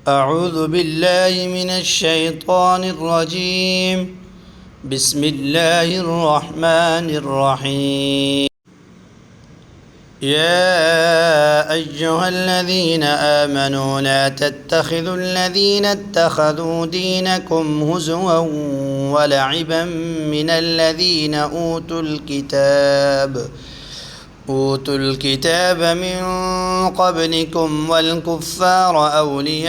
أعوذ بالله من الشيطان الرجيم. بسم الله الرحمن الرحيم. يا أيها الذين آمنوا لا تتخذوا الذين اتخذوا دينكم هزوا ولعبا من الذين أوتوا الكتاب من قبلكم والكفار أولياء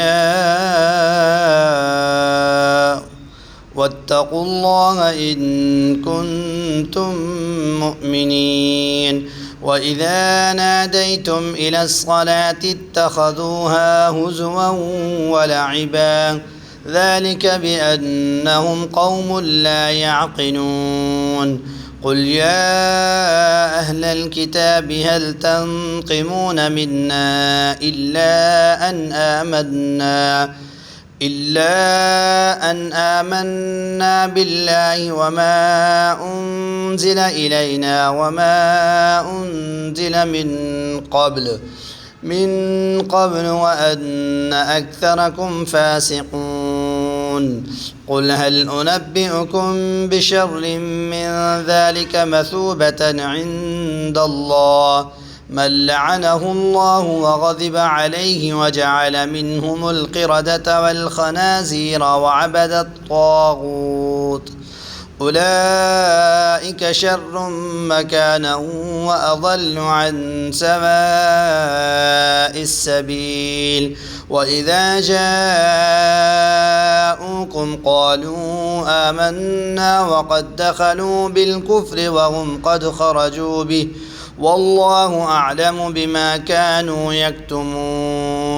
واتقوا الله إن كنتم مؤمنين. وإذا ناديتم إلى الصلاة اتخذوها هزوا ولعبا ذلك بأنهم قوم لا يعقلون. قل يا أهل الكتاب هل تنقمون منا إلا أن آمنا بالله وما أنزل إلينا وما أنزل من قبل وأن أكثركم فاسقون. قل هل أنبئكم بشر من ذلك مثوبة عند الله من لعنه الله وغضب عليه وجعل منهم القردة والخنازير وعبد الطاغوت أولئك شر مكانا وأضل عن سواء السبيل. وإذا جاءوكم قالوا آمنا وقد دخلوا بالكفر وهم قد خرجوا به والله أعلم بما كانوا يكتمون.